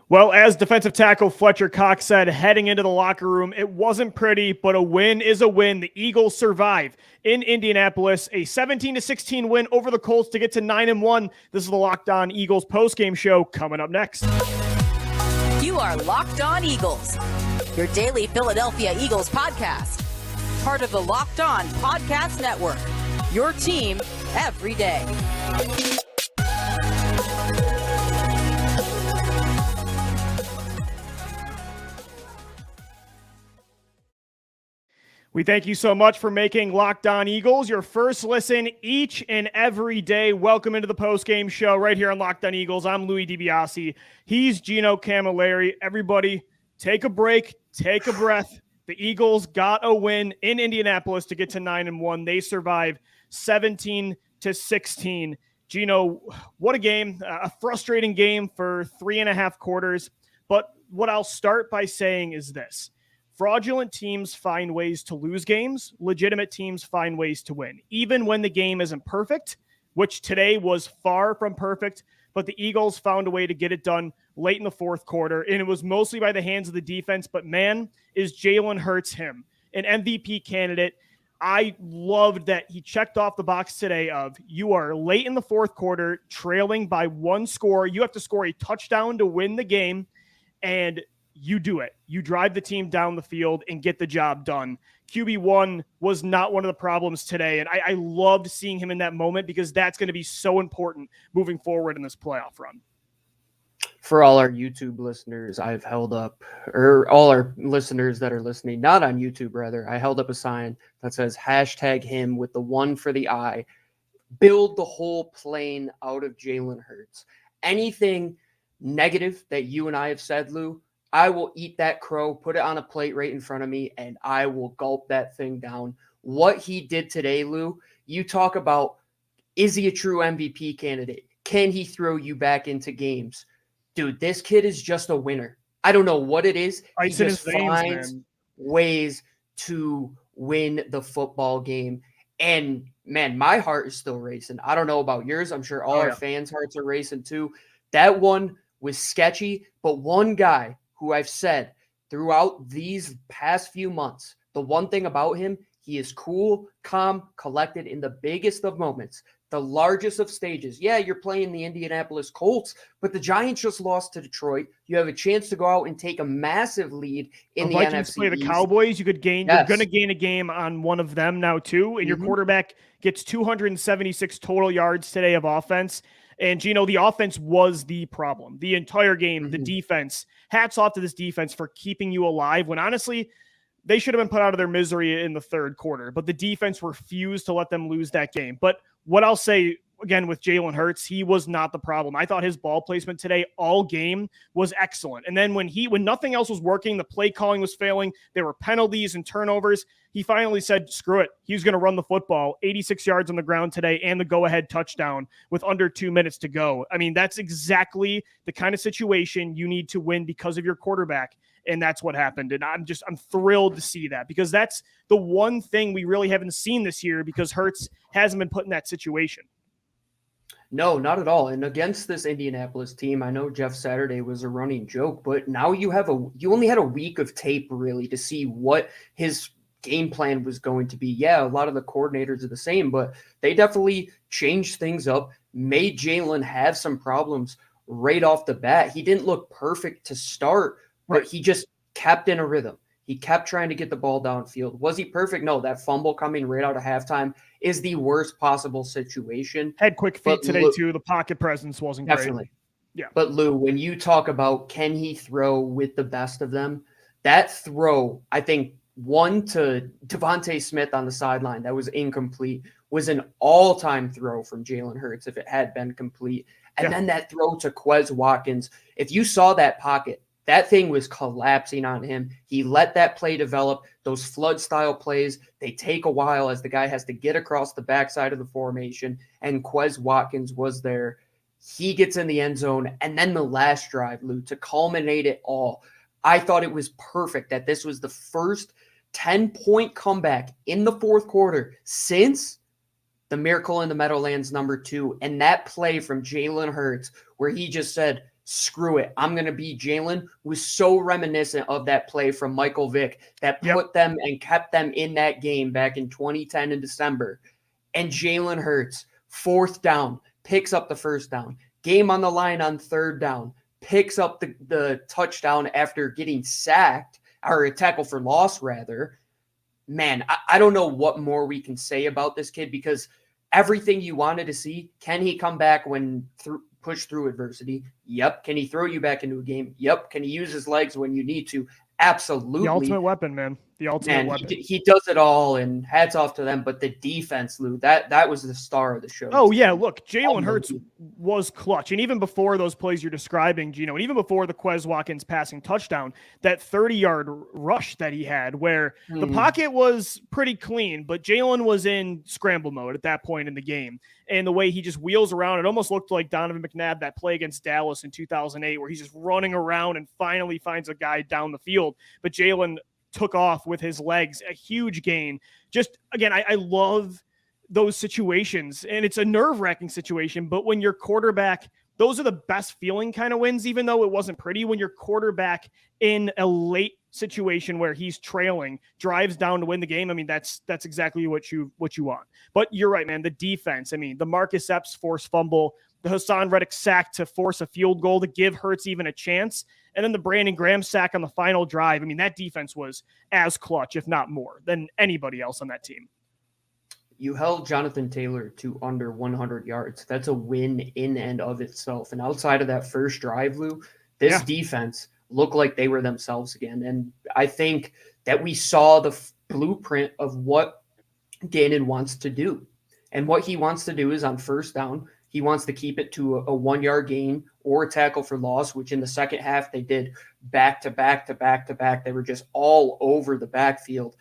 Well, as defensive tackle Fletcher Cox said, heading into the locker room, it wasn't pretty, but a win is a win. The Eagles survive in Indianapolis, a 17-16 win over the Colts to get to 9-1. This is the Locked On Eagles postgame show coming up next. You are Locked On Eagles, your daily Philadelphia Eagles podcast. Part of the Locked On Podcast Network, your team every day. We thank you so much for making Locked On Eagles your first listen each and every day. Welcome into the postgame show right here on Locked On Eagles. I'm Louis DiBiase. He's Gino Camilleri. Everybody, take a break, take a breath. The Eagles got a win in Indianapolis to get to 9-1. They survive 17-16. Gino, what a game. A frustrating game for 3.5 quarters. But what I'll start by saying is this. Fraudulent teams find ways to lose games. Legitimate teams find ways to win, even when the game isn't perfect, which today was far from perfect, but the Eagles found a way to get it done late in the fourth quarter, and it was mostly by the hands of the defense, but man, is Jalen Hurts him, an MVP candidate. I loved that he checked off the box today of you are late in the fourth quarter, trailing by one score. You have to score a touchdown to win the game, and you do it. You drive the team down the field and get the job done. QB1 was not one of the problems today, and I loved seeing him in that moment because that's going to be so important moving forward in this playoff run. For all our YouTube listeners, I've held up, or all our listeners that are listening, not on YouTube, rather, I held up a sign that says #him with the one for the eye. Build the whole plane out of Jalen Hurts. Anything negative that you and I have said, Lou, I will eat that crow, put it on a plate right in front of me, and I will gulp that thing down. What he did today, Lou, you talk about, is he a true MVP candidate? Can he throw you back into games? Dude, this kid is just a winner. I don't know what it is. He just finds ways to win the football game. And, man, my heart is still racing. I don't know about yours. I'm sure all our fans' hearts are racing too. That one was sketchy, but one guy who I've said throughout these past few months, the one thing about him, he is cool, calm, collected in the biggest of moments, the largest of stages. Yeah, you're playing the Indianapolis Colts, but the Giants just lost to Detroit. You have a chance to go out and take a massive lead in the Vikings NFC play the East. Cowboys. You could gain. Yes. You're going to gain a game on one of them now too, and your quarterback gets 276 total yards today of offense. And, Gino, the offense was the problem. The entire game, the defense, hats off to this defense for keeping you alive when, honestly, they should have been put out of their misery in the third quarter. But the defense refused to let them lose that game. But what I'll say, again, with Jalen Hurts, he was not the problem. I thought his ball placement today all game was excellent. And then when nothing else was working, the play calling was failing, there were penalties and turnovers, he finally said, screw it. He was going to run the football, 86 yards on the ground today and the go-ahead touchdown with under 2 minutes to go. I mean, that's exactly the kind of situation you need to win because of your quarterback. And that's what happened. And I'm thrilled to see that because that's the one thing we really haven't seen this year because Hurts hasn't been put in that situation. No, not at all. And against this Indianapolis team, I know Jeff Saturday was a running joke, but now you only had a week of tape really to see what his game plan was going to be. Yeah, a lot of the coordinators are the same, but they definitely changed things up, made Jalen have some problems right off the bat. He didn't look perfect to start, but he just kept in a rhythm. He kept trying to get the ball downfield. Was he perfect? No, that fumble coming right out of halftime is the worst possible situation. Had quick feet today too. The pocket presence wasn't definitely great. Yeah. But Lou, when you talk about can he throw with the best of them, that throw, I think, one to Devontae Smith on the sideline that was incomplete was an all-time throw from Jalen Hurts if it had been complete. And then that throw to Quez Watkins, if you saw that pocket, that thing was collapsing on him. He let that play develop. Those flood-style plays, they take a while as the guy has to get across the backside of the formation, and Quez Watkins was there. He gets in the end zone, and then the last drive, Lou, to culminate it all. I thought it was perfect that this was the first 10-point comeback in the fourth quarter since the Miracle in the Meadowlands #2, and that play from Jalen Hurts where he just said, screw it, I'm going to be Jalen, was so reminiscent of that play from Michael Vick that put them and kept them in that game back in 2010 in December. And Jalen Hurts, 4th down, picks up the 1st down. Game on the line on 3rd down, picks up the touchdown after getting sacked, or a tackle for loss, rather. Man, I don't know what more we can say about this kid, because everything you wanted to see, can he come back when push through adversity? Yep. Can he throw you back into a game? Yep. Can he use his legs when you need to? Absolutely. The ultimate weapon, man. The ultimate weapon. He does it all, and hats off to them. But the defense, Lou, that was the star of the show. Oh, yeah. Look, Jalen Hurts was clutch. And even before those plays you're describing, Gino, and even before the Quez Watkins passing touchdown, that 30-yard rush that he had where the pocket was pretty clean, but Jalen was in scramble mode at that point in the game. And the way he just wheels around, it almost looked like Donovan McNabb, that play against Dallas in 2008, where he's just running around and finally finds a guy down the field. But Jalen took off with his legs, a huge gain. Just, again, I love those situations, and it's a nerve-wracking situation, but when your quarterback, those are the best feeling kind of wins, even though it wasn't pretty, when your quarterback in a late situation where he's trailing drives down to win the game. I mean, that's exactly what you want. But you're right, man. The defense, I mean, the Marcus Epps forced fumble, the Hassan Reddick sack to force a field goal to give Hurts even a chance, and then the Brandon Graham sack on the final drive. I mean, that defense was as clutch, if not more, than anybody else on that team. You held Jonathan Taylor to under 100 yards. That's a win in and of itself. And outside of that first drive, Lou, this defense looked like they were themselves again. And I think that we saw the blueprint of what Gannon wants to do. And what he wants to do is on 1st down, he wants to keep it to a 1-yard gain or a tackle for loss, which in the second half they did back to back to back to back. They were just all over the backfield,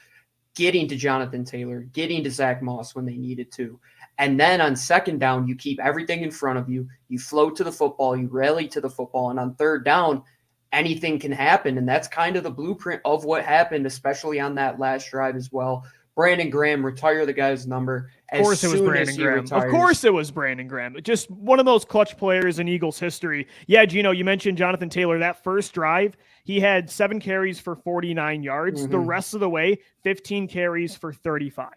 getting to Jonathan Taylor, getting to Zach Moss when they needed to. And then on 2nd down, you keep everything in front of you. You float to the football, you rally to the football. And on 3rd down, anything can happen. And that's kind of the blueprint of what happened, especially on that last drive as well. Brandon Graham, retire the guy's number. Of course it was Brandon Graham. Of course it was Brandon Graham. Just one of those clutch players in Eagles history. Yeah, Gino, you mentioned Jonathan Taylor. That first drive, he had 7 carries for 49 yards. The rest of the way, 15 carries for 35.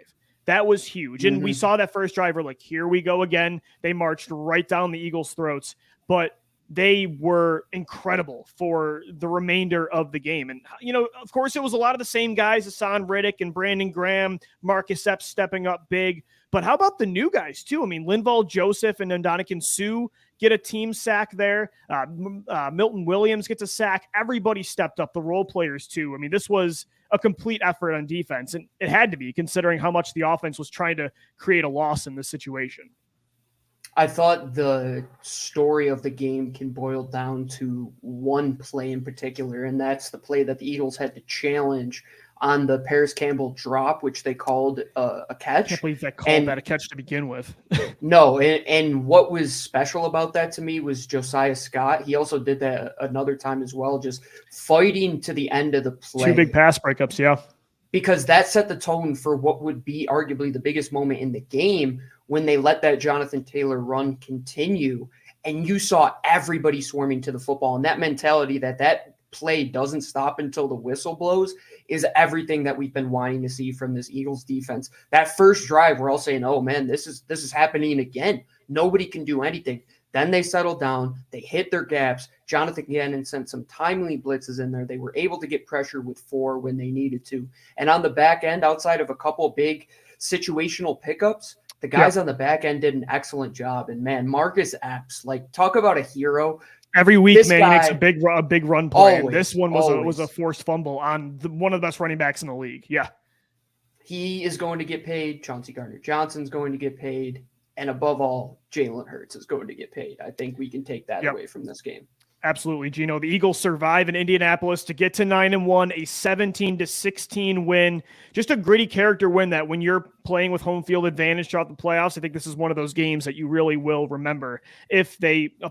That was huge. And we saw that first drive. We're like, here we go again. They marched right down the Eagles' throats. But they were incredible for the remainder of the game. And, you know, of course, it was a lot of the same guys, Hassan Reddick and Brandon Graham, Marcus Epps stepping up big. But how about the new guys, too? I mean, Linval Joseph and Ndamukong Suh get a team sack there. Milton Williams gets a sack. Everybody stepped up, the role players, too. I mean, this was a complete effort on defense, and it had to be, considering how much the offense was trying to create a loss in this situation. I thought the story of the game can boil down to one play in particular, and that's the play that the Eagles had to challenge on the Paris Campbell drop, which they called a catch. I can't believe they called that a catch to begin with. No, and what was special about that to me was Josiah Scott. He also did that another time as well, just fighting to the end of the play. 2 big pass breakups, yeah. Because that set the tone for what would be arguably the biggest moment in the game when they let that Jonathan Taylor run continue, and you saw everybody swarming to the football. And that mentality that play doesn't stop until the whistle blows is everything that we've been wanting to see from this Eagles defense. That first drive, we're all saying, oh man, this is happening again. Nobody can do anything. Then they settled down. They hit their gaps. Jonathan Gannon sent some timely blitzes in there. They were able to get pressure with 4 when they needed to. And on the back end, outside of a couple big situational pickups, the guys on the back end did an excellent job. And man, Marcus Epps, like, talk about a hero. Every week, man, he makes a big run play. Always, this one was a forced fumble on one of the best running backs in the league. Yeah. He is going to get paid. Chauncey Gardner-Johnson's going to get paid. And above all, Jalen Hurts is going to get paid. I think we can take that away from this game. Absolutely, Gino. The Eagles survive in Indianapolis to get to 9-1, a 17-16 win. Just a gritty character win that when you're playing with home field advantage throughout the playoffs, I think this is one of those games that you really will remember if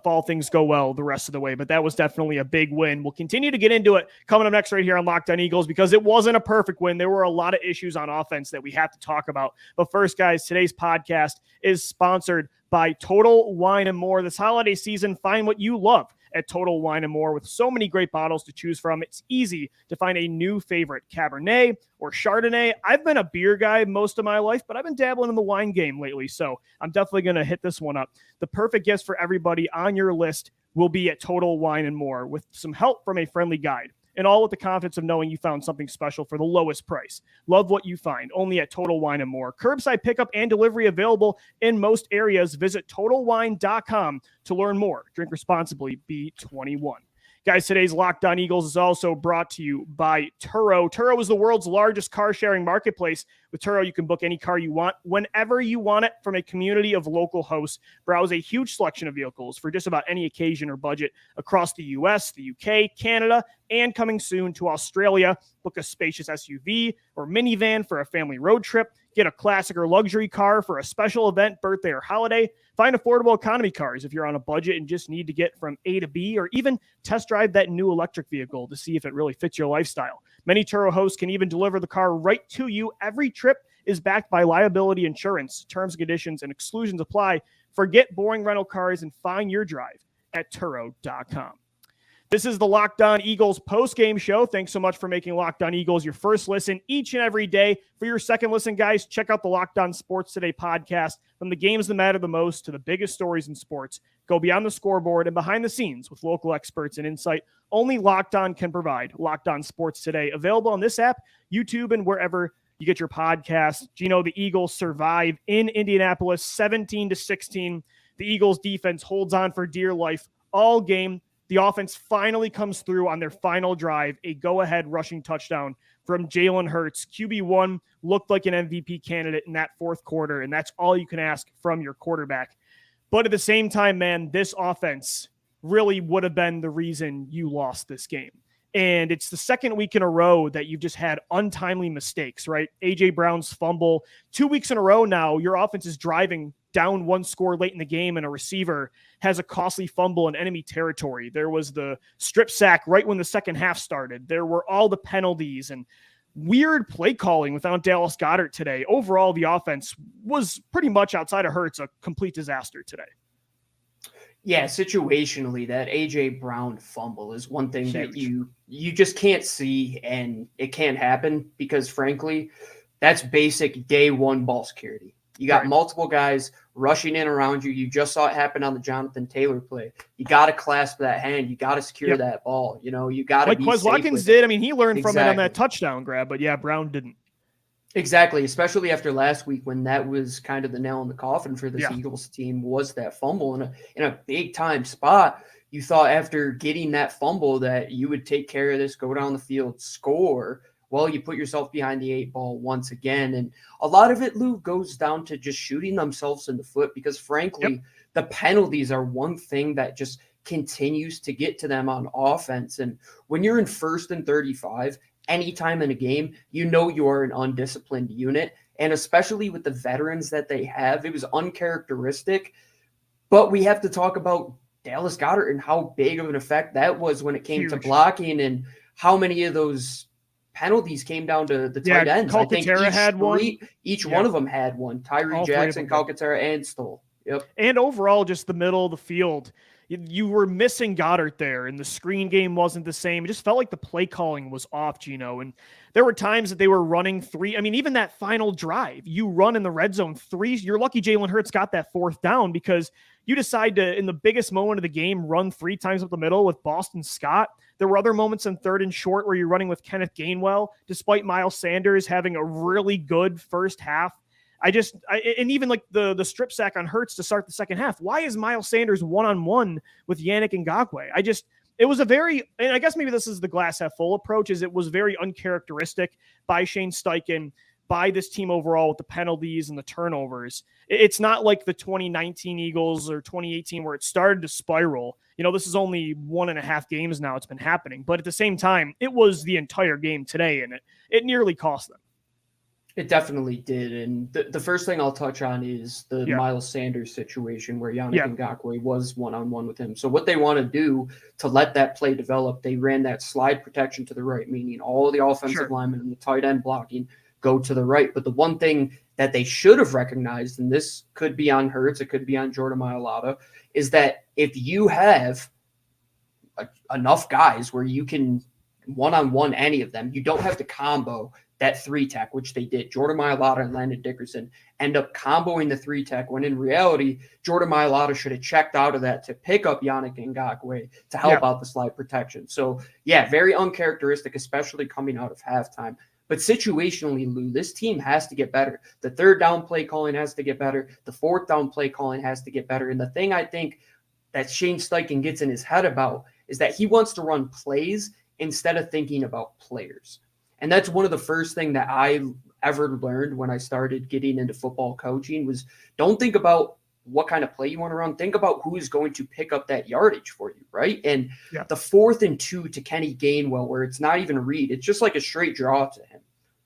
all things go well the rest of the way. But that was definitely a big win. We'll continue to get into it coming up next right here on Locked On Eagles, because it wasn't a perfect win. There were a lot of issues on offense that we have to talk about. But first, guys, today's podcast is sponsored by Total Wine & More. This holiday season, find what you love at Total Wine & More. With so many great bottles to choose from, it's easy to find a new favorite, Cabernet or Chardonnay. I've been a beer guy most of my life, but I've been dabbling in the wine game lately, so I'm definitely going to hit this one up. The perfect gifts for everybody on your list will be at Total Wine & More, with some help from a friendly guide. And all with the confidence of knowing you found something special for the lowest price. Love what you find, only at Total Wine & More. Curbside pickup and delivery available in most areas. Visit TotalWine.com to learn more. Drink responsibly. Be 21. Guys, today's Locked On Eagles is also brought to you by Turo. Turo is the world's largest car-sharing marketplace. With Turo, you can book any car you want, whenever you want it, from a community of local hosts. Browse a huge selection of vehicles for just about any occasion or budget across the U.S., the U.K., Canada, and coming soon to Australia. Book a spacious SUV or minivan for a family road trip. Get a classic or luxury car for a special event, birthday, or holiday. Find affordable economy cars if you're on a budget and just need to get from A to B, or even test drive that new electric vehicle to see if it really fits your lifestyle. Many Turo hosts can even deliver the car right to you. Every trip is backed by liability insurance. Terms, conditions, and exclusions apply. Forget boring rental cars and find your drive at Turo.com. This is the Locked On Eagles post-game show. Thanks so much for making Locked On Eagles your first listen each and every day. For your second listen, guys, check out the Locked On Sports Today podcast. From the games that matter the most to the biggest stories in sports, go beyond the scoreboard and behind the scenes with local experts and insight only Locked On can provide. Locked On Sports Today, available on this app, YouTube, and wherever you get your podcasts. Gino, the Eagles survive in Indianapolis 17-16. The Eagles defense holds on for dear life all game. The offense finally comes through on their final drive, a go-ahead rushing touchdown from Jalen Hurts. QB1 looked like an MVP candidate in that fourth quarter, and that's all you can ask from your quarterback. But at the same time, man, this offense really would have been the reason you lost this game. And it's the second week in a row that you've just had untimely mistakes, right? A.J. Brown's fumble. 2 weeks in a row now, your offense is driving down one score late in the game, and a receiver has a costly fumble in enemy territory. There was the strip sack right when the second half started. There were all the penalties and weird play calling without Dallas Goedert today. Overall, the offense was pretty much, outside of Hurts, a complete disaster today. Yeah, situationally, that A.J. Brown fumble is one thing Huge. that you just can't see, and it can't happen because, frankly, that's basic day one ball security. You got multiple guys rushing in around you. You just saw it happen on the Jonathan Taylor play. You got to clasp that hand. You got to secure that ball. You know, you got to like be Quez safe Watkins did. I mean, he learned from it on that touchdown grab, but yeah, Brown didn't. Exactly, especially after last week when that was kind of the nail in the coffin for this Eagles team, was that fumble in a big time spot. You thought after getting that fumble that you would take care of this, go down the field, score. Well, you put yourself behind the eight ball once again. And a lot of it, Lou, goes down to just shooting themselves in the foot because, frankly, the penalties are one thing that just continues to get to them on offense. And when you're in 1st and 35, anytime in a game, you know you are an undisciplined unit. And especially with the veterans that they have, it was uncharacteristic. But we have to talk about Dallas Goedert and how big of an effect that was when it came to blocking, and how many of those penalties came down to the tight ends. I think each one of them had one. Tyree Jackson, Calcaterra, and Stoll. Yep. And overall, just the middle of the field, you were missing Goddard there, and the screen game wasn't the same. It just felt like the play calling was off, Gino. And there were times that they were running three. I mean, even that final drive, you run in the red zone three. You're lucky Jalen Hurts got that 4th down, because you decide to, in the biggest moment of the game, run 3 times up the middle with Boston Scott. There were other moments in 3rd and short where you're running with Kenneth Gainwell, despite Miles Sanders having a really good first half. And even like the strip sack on Hurts to start the second half. Why is Miles Sanders one-on-one with Yannick Ngakoue? It was a very, and I guess maybe this is the glass half full approach, is it was very uncharacteristic by Shane Steichen, by this team overall, with the penalties and the turnovers. It's not like the 2019 Eagles or 2018 where it started to spiral. You know, this is only 1.5 games now it's been happening. But at the same time, it was the entire game today, and it nearly cost them. It definitely did. And the first thing I'll touch on is the Miles Sanders situation where Yannick Ngakoue was one-on-one with him. So what they want to do to let that play develop, they ran that slide protection to the right, meaning all the offensive linemen and the tight end blocking go to the right. But the one thing that they should have recognized, and this could be on Hurts, it could be on Jordan Mailata, is that if you have enough guys where you can one-on-one any of them. You don't have to combo that 3-tech, which they did. Jordan Mailata and Landon Dickerson end up comboing the 3-tech when in reality, Jordan Mailata should have checked out of that to pick up Yannick Ngakoue to help out the slide protection. So, yeah, very uncharacteristic, especially coming out of halftime. But situationally, Lou, this team has to get better. The third down play calling has to get better. The fourth down play calling has to get better. And the thing I think that Shane Steichen gets in his head about is that he wants to run plays instead of thinking about players. And that's one of the first thing that I ever learned when I started getting into football coaching was don't think about what kind of play you want to run. Think about who is going to pick up that yardage for you, right? And the 4th and 2 to Kenny Gainwell, where it's not even a read, it's just like a straight draw to him.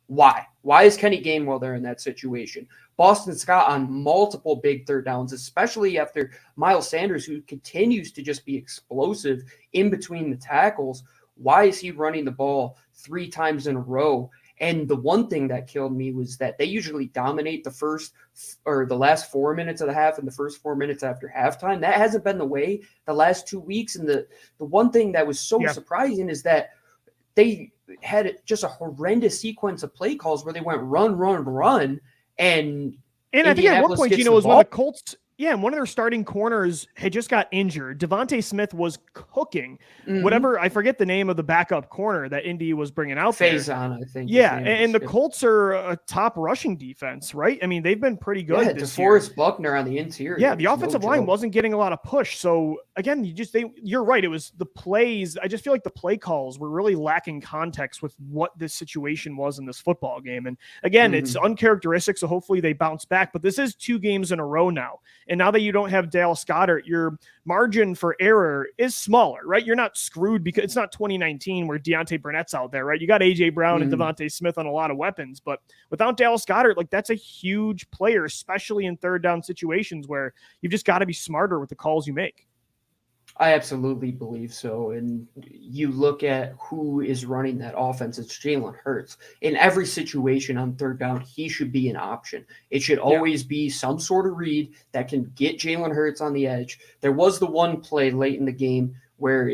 Why? Why is Kenny Gainwell there in that situation? Boston Scott on multiple big third downs, especially after Miles Sanders, who continues to just be explosive in between the tackles. Why is he running the ball 3 times in a row? And the one thing that killed me was that they usually dominate the first or the last 4 minutes of the half and the first 4 minutes after halftime. That hasn't been the way the last 2 weeks. And the one thing that was so surprising is that they had just a horrendous sequence of play calls where they went run, run, run. And I think at one point, Gino, was when the Colts – and one of their starting corners had just got injured. Devontae Smith was cooking. Whatever, I forget the name of the backup corner that Indy was bringing out there. Faison, I think. Yeah, and the Colts are a top rushing defense, right? I mean, they've been pretty good this year. DeForest Buckner on the interior. Yeah, the offensive line wasn't getting a lot of push. So, again, you're right. It was the plays. I just feel like the play calls were really lacking context with what this situation was in this football game. And, again, it's uncharacteristic, so hopefully they bounce back. But this is 2 games in a row now. And now that you don't have Dallas Goedert, your margin for error is smaller, right? You're not screwed because it's not 2019 where Deontay Burnett's out there, right? You got A.J. Brown and Devontae Smith on a lot of weapons, but without Dallas Goedert, like that's a huge player, especially in third down situations where you've just got to be smarter with the calls you make. I absolutely believe so. And you look at who is running that offense, it's Jalen Hurts. In every situation on third down, he should be an option. It should always be some sort of read that can get Jalen Hurts on the edge. There was the one play late in the game where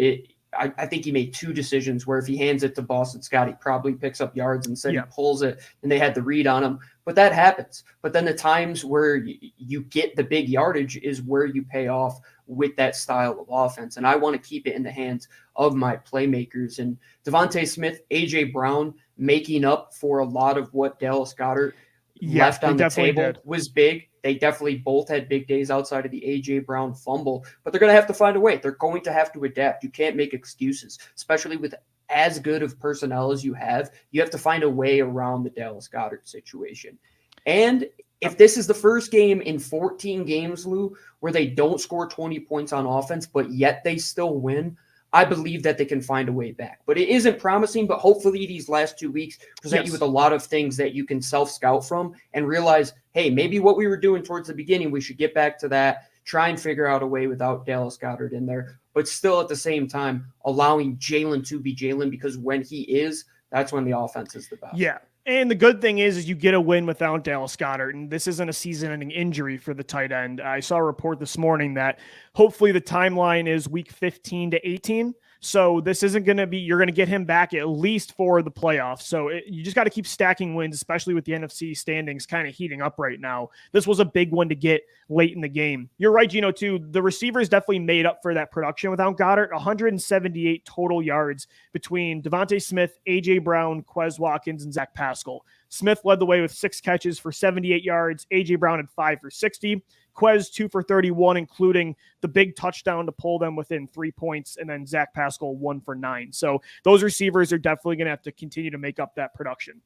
I think he made 2 decisions where if he hands it to Boston Scott, he probably picks up yards and instead he pulls it and they had the read on him. But that happens. But then the times where you get the big yardage is where you pay off with that style of offense. And I want to keep it in the hands of my playmakers. And Devontae Smith, A.J. Brown making up for a lot of what Dallas Goedert left on the table was big. They definitely both had big days outside of the A.J. Brown fumble, but they're going to have to find a way. They're going to have to adapt. You can't make excuses, especially with as good of personnel as you have. You have to find a way around the Dallas Goedert situation. And if this is the first game in 14 games, Lou, where they don't score 20 points on offense, but yet they still win, I believe that they can find a way back. But it isn't promising, but hopefully these last 2 weeks present you with a lot of things that you can self-scout from and realize, hey, maybe what we were doing towards the beginning, we should get back to that, try and figure out a way without Dallas Goedert in there, but still at the same time allowing Jalen to be Jalen, because when he is, that's when the offense is the best. Yeah. And the good thing is you get a win without Dallas Goedert, and this isn't a season-ending injury for the tight end. I saw a report this morning that hopefully the timeline is week 15 to 18. So this isn't going to be, you're going to get him back at least for the playoffs. So you just got to keep stacking wins, especially with the NFC standings kind of heating up right now. This was a big one to get late in the game. You're right, Gino, too. The receivers definitely made up for that production without Goedert. 178 total yards between Devontae Smith, A.J. Brown, Quez Watkins, and Zach Pascal. Smith led the way with 6 catches for 78 yards. A.J. Brown had 5 for 60. Quez 2 for 31, including the big touchdown to pull them within 3 points, and then Zach Pascal 1 for 9. So those receivers are definitely going to have to continue to make up that production.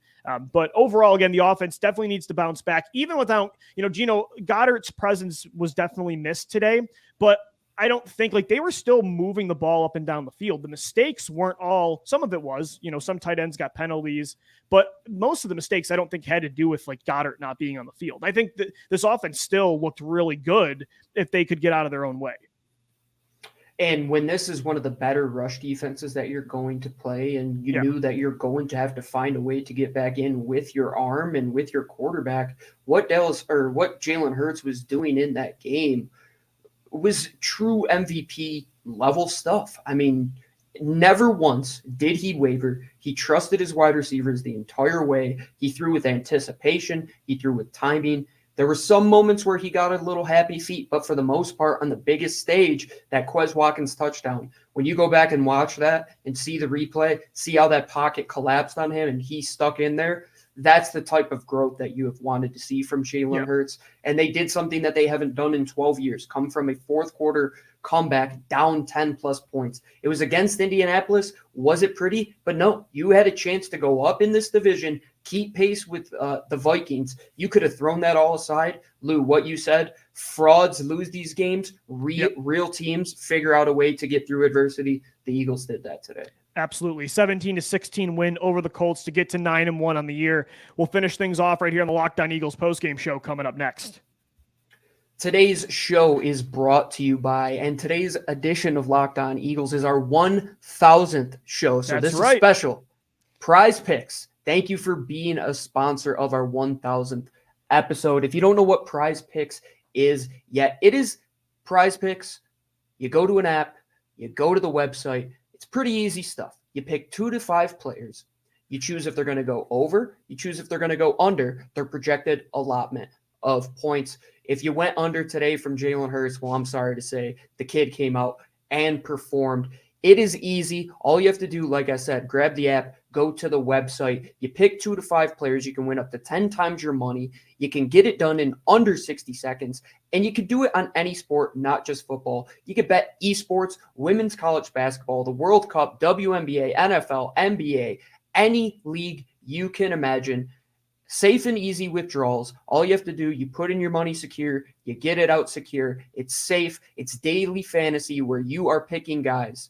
But overall, again, the offense definitely needs to bounce back, even without, Gino, Goddard's presence was definitely missed today, but I don't think they were still moving the ball up and down the field. The mistakes weren't all, some of it was, some tight ends got penalties, but most of the mistakes I don't think had to do with Goddard not being on the field. I think that this offense still looked really good if they could get out of their own way. And when this is one of the better rush defenses that you're going to play, and you knew that you're going to have to find a way to get back in with your arm and with your quarterback, what Jalen Hurts was doing in that game was true MVP level stuff. I mean, Never once did he waver. He trusted his wide receivers the entire way. He threw with anticipation. He threw with timing. There were some moments where he got a little happy feet, but for the most part, on the biggest stage, that Quez Watkins touchdown, when you go back and watch that and see the replay, see how that pocket collapsed on him and he stuck in there, that's the type of growth that you have wanted to see from Jalen Hurts. And they did something that they haven't done in 12 years, come from a fourth quarter comeback down 10 plus points. It was against Indianapolis. Was it pretty? But no, you had a chance to go up in this division, keep pace with the Vikings. You could have thrown that all aside. Lou, what you said, frauds lose these games. Real teams figure out a way to get through adversity. The Eagles did that today. Absolutely. 17-16 win over the Colts to get to 9-1 on the year. We'll finish things off right here on the Locked On Eagles postgame show coming up next. Today's show is brought to you by, and today's edition of Locked On Eagles is our 1,000th show. So this is special. Prize Picks. Thank you for being a sponsor of our 1,000th episode. If you don't know what Prize Picks is yet, it is Prize Picks. You go to an app, you go to the website. It's pretty easy stuff. You pick 2 to 5 players. You choose if they're going to go over. You choose if they're going to go under their projected allotment of points. If you went under today from Jalen Hurts, well, I'm sorry to say, the kid came out and performed. It is easy. All you have to do, like I said, grab the app, go to the website. You pick 2 to 5 players. You can win up to 10 times your money. You can get it done in under 60 seconds. And you can do it on any sport, not just football. You can bet esports, women's college basketball, the World Cup, WNBA, NFL, NBA, any league you can imagine. Safe and easy withdrawals. All you have to do, you put in your money secure, you get it out secure. It's safe. It's daily fantasy where you are picking guys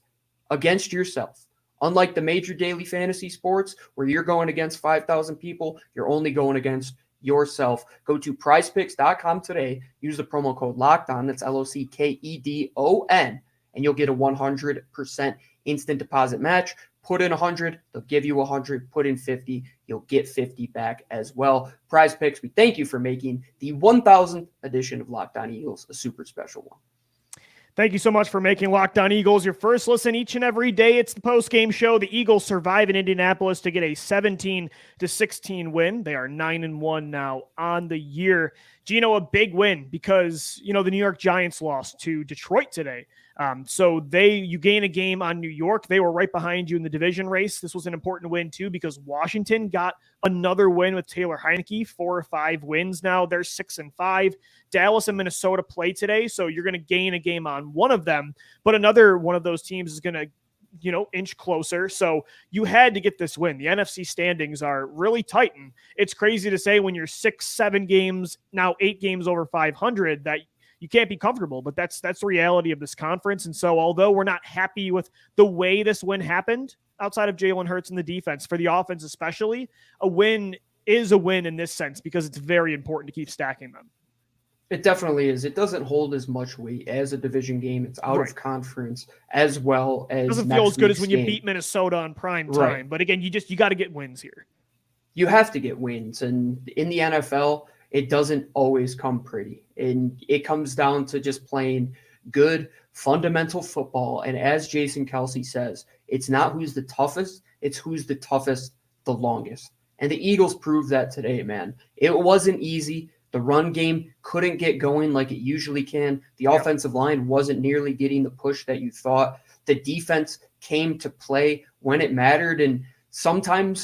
against yourself. Unlike the major daily fantasy sports where you're going against 5,000 people, you're only going against yourself. Go to prizepicks.com today. Use the promo code LOCKEDON. That's LOCKEDON. And you'll get a 100% instant deposit match. Put in 100, they'll give you 100. Put in 50, you'll get 50 back as well. Prize Picks, we thank you for making the 1,000th edition of Locked On Eagles a super special one. Thank you so much for making Locked On Eagles your first listen each and every day. It's the post-game show. The Eagles survive in Indianapolis to get a 17-16 win. They are 9-1 now on the year. Gino, a big win because, the New York Giants lost to Detroit today. So you gain a game on New York. They were right behind you in the division race. This was an important win too because Washington got another win with Taylor Heineke, 4 or 5 wins now. They're 6-5. Dallas and Minnesota play today, so you're going to gain a game on one of them, but another one of those teams is going to inch closer. So you had to get this win. The NFC standings are really tight. And it's crazy to say when you're 6-7 games, now 8 games over 500 that you can't be comfortable, but that's the reality of this conference. And so although we're not happy with the way this win happened outside of Jalen Hurts and the defense, for the offense especially, a win is a win in this sense because it's very important to keep stacking them. It definitely is. It doesn't hold as much weight as a division game. It's out of conference as well as. It doesn't feel as good as when you beat Minnesota on prime time. Right. But again, you got to get wins here. You have to get wins. And in the NFL, it doesn't always come pretty. And it comes down to just playing good, fundamental football. And as Jason Kelce says, it's not who's the toughest, it's who's the toughest the longest. And the Eagles proved that today, man. It wasn't easy. The run game couldn't get going like it usually can. The offensive line wasn't nearly getting the push that you thought. The defense came to play when it mattered. And sometime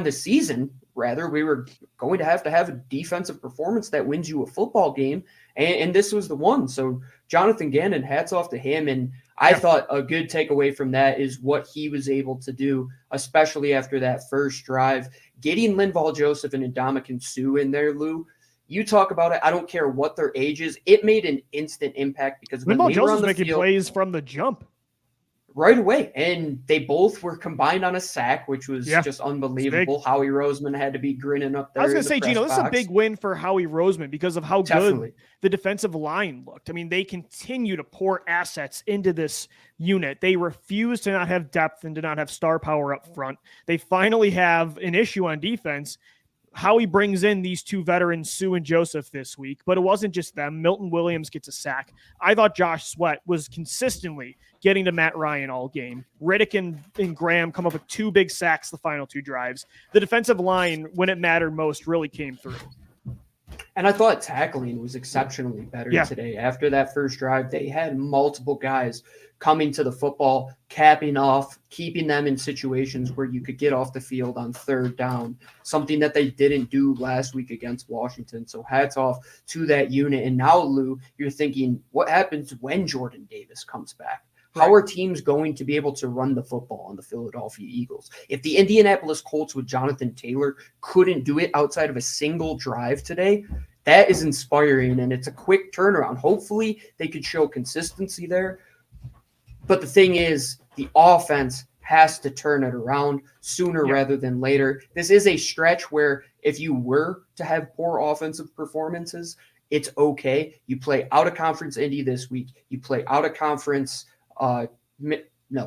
this season, we were going to have a defensive performance that wins you a football game. And this was the one. So Jonathan Gannon, hats off to him. And I thought a good takeaway from that is what he was able to do, especially after that first drive. Getting Linval Joseph and Ndamukong Suh in there, Lou, you talk about it. I don't care what their age is. It made an instant impact because when Linval Joseph's making plays from the jump. Right away. And they both were combined on a sack, which was just unbelievable. Howie Roseman had to be grinning up there. I was going to say, Gino, this is a big win for Howie Roseman because of how good the defensive line looked. I mean, they continue to pour assets into this unit. They refuse to not have depth and to not have star power up front. They finally have an issue on defense. Howie brings in these 2 veterans, Suh and Joseph, this week, but it wasn't just them. Milton Williams gets a sack. I thought Josh Sweat was consistently getting to Matt Ryan all game. Riddick and Graham come up with 2 big sacks the final 2 drives. The defensive line, when it mattered most, really came through. And I thought tackling was exceptionally better today. After that first drive, they had multiple guys coming to the football, capping off, keeping them in situations where you could get off the field on 3rd down, something that they didn't do last week against Washington. So hats off to that unit. And now, Lou, you're thinking, what happens when Jordan Davis comes back? How are teams going to be able to run the football on the Philadelphia Eagles? If the Indianapolis Colts with Jonathan Taylor couldn't do it outside of a single drive today, that is inspiring, and it's a quick turnaround. Hopefully they could show consistency there. But the thing is, the offense has to turn it around sooner rather than later. This is a stretch where if you were to have poor offensive performances, it's okay. You play out of conference Indy this week. You play out of conference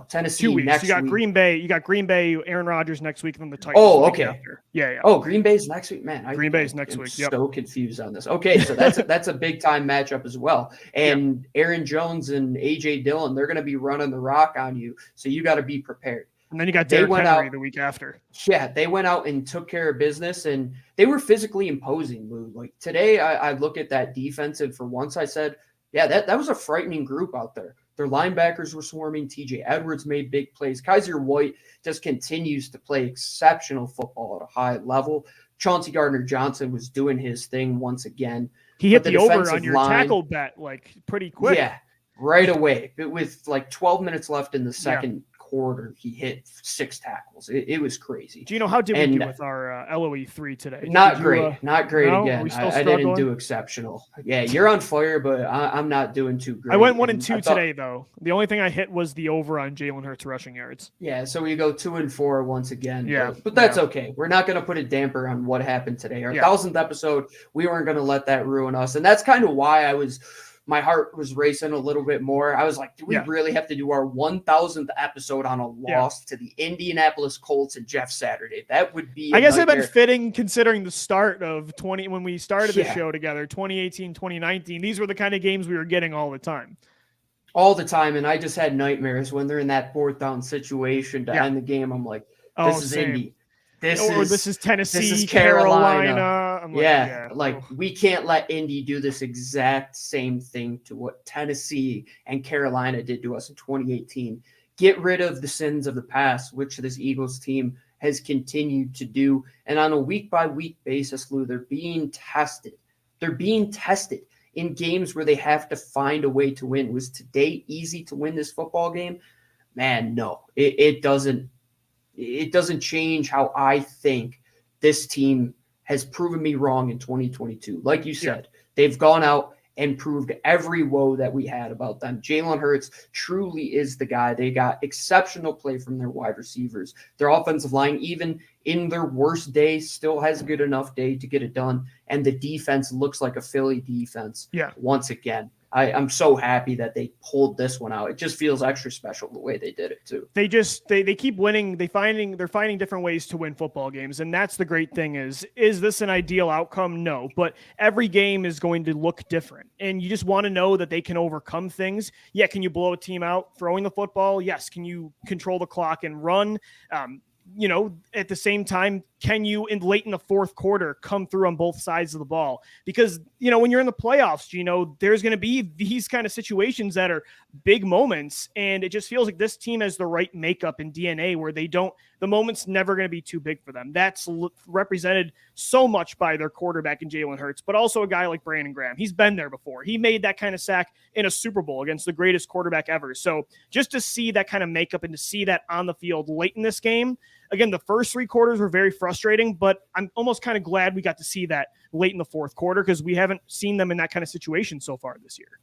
Tennessee 2 weeks. next You got week. Green Bay, Aaron Rodgers next week, and then the Titans. Oh, okay. Yeah. Oh, Green Bay's next week, man. Green Bay's next week. Yep. So confused on this. Okay, so that's a big time matchup as well. And Aaron Jones and AJ Dillon, they're going to be running the rock on you, so you got to be prepared. And then you got Derrick Henry the week after. Yeah, they went out and took care of business, and they were physically imposing, Lou. Like today, I look at that defense, and for once I said, yeah, that was a frightening group out there. Their linebackers were swarming. TJ Edwards made big plays. Kaiser White just continues to play exceptional football at a high level. Chauncey Gardner-Johnson was doing his thing once again. He hit the over on your tackle bet pretty quick. Yeah, right away. But with 12 minutes left in the second quarter, he hit 6 tackles. It was crazy. Do you know how did we do with our LOE 3 today? Not great. Not great no? again. I didn't do exceptional. Yeah, you're on fire, but I'm not doing too great. I went 1 and 2 today, though. The only thing I hit was the over on Jalen Hurts rushing yards. Yeah, so we go 2 and 4 once again. Yeah, but that's okay. We're not going to put a damper on what happened today. Our 1000th episode, we weren't going to let that ruin us. And that's kind of why my heart was racing a little bit more. I was like, do we really have to do our 1000th episode on a loss to the Indianapolis Colts and Jeff Saturday? That would be, I guess it'd been fitting considering the start of when we started the show together, 2018, 2019. These were the kind of games we were getting all the time. All the time. And I just had nightmares when they're in that 4th down situation to end the game. I'm like, this is Indy. This is Tennessee, this is Carolina. I'm like, we can't let Indy do this exact same thing to what Tennessee and Carolina did to us in 2018. Get rid of the sins of the past, which this Eagles team has continued to do. And on a week-by-week basis, Lou, they're being tested. They're being tested in games where they have to find a way to win. Was today easy to win this football game? Man, no. It doesn't change how I think this team has proven me wrong in 2022. Like you said, they've gone out and proved every woe that we had about them. Jalen Hurts truly is the guy. They got exceptional play from their wide receivers. Their offensive line, even in their worst day, still has a good enough day to get it done. And the defense looks like a Philly defense once again. I'm so happy that they pulled this one out. It just feels extra special the way they did it too. They keep winning. They're finding different ways to win football games. And that's the great thing is this an ideal outcome? No, but every game is going to look different. And you just want to know that they can overcome things. Yeah. Can you blow a team out throwing the football? Yes. Can you control the clock and run? At the same time, can you late in the 4th quarter come through on both sides of the ball? Because, when you're in the playoffs, there's going to be these kind of situations that are big moments. And it just feels like this team has the right makeup and DNA where the moment's never going to be too big for them. That's represented so much by their quarterback in Jalen Hurts, but also a guy like Brandon Graham. He's been there before. He made that kind of sack in a Super Bowl against the greatest quarterback ever. So just to see that kind of makeup and to see that on the field late in this game, again, the first 3 quarters were very frustrating, but I'm almost kind of glad we got to see that late in the 4th quarter because we haven't seen them in that kind of situation so far this year.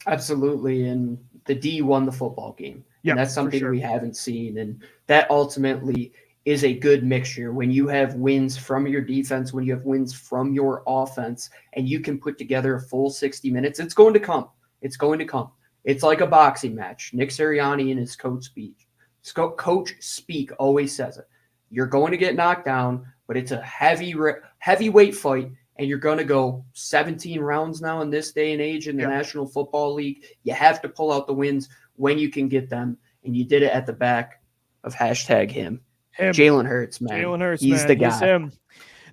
Absolutely. And the D won the football game. Yeah, and that's something we haven't seen. And that ultimately is a good mixture when you have wins from your defense, when you have wins from your offense, and you can put together a full 60 minutes. It's going to come. It's going to come. It's like a boxing match. Nick Sirianni in his coach speak always says it. You're going to get knocked down, but it's a heavyweight fight, and you're going to go 17 rounds now in this day and age in the National Football League. You have to pull out the wins when you can get them, and you did it at the back of hashtag him. Him. Jalen Hurts, man. Jalen Hurts, He's man. the guy. He's him.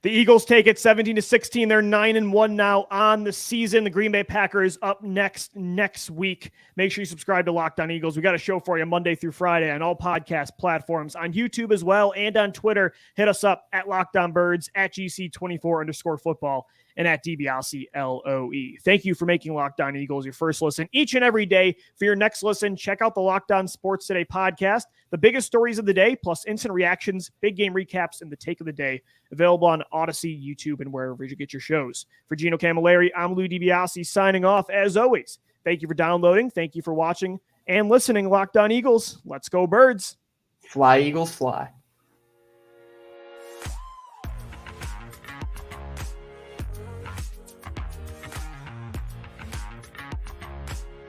The Eagles take it 17-16. They're 9-1 now on the season. The Green Bay Packers up next week. Make sure you subscribe to Locked On Eagles. We got a show for you Monday through Friday on all podcast platforms, on YouTube as well, and on Twitter. Hit us up at Locked On Birds, at GC24_football, and at DBLCLOE. Thank you for making Locked On Eagles your first listen each and every day. For your next listen, check out the Locked On Sports Today podcast. The biggest stories of the day, plus instant reactions, big game recaps, and the take of the day. Available on Odyssey, YouTube, and wherever you get your shows. For Gino Camilleri, I'm Lou DiBiase signing off. As always, thank you for downloading. Thank you for watching and listening. Locked On Eagles. Let's go, Birds. Fly, Eagles, fly.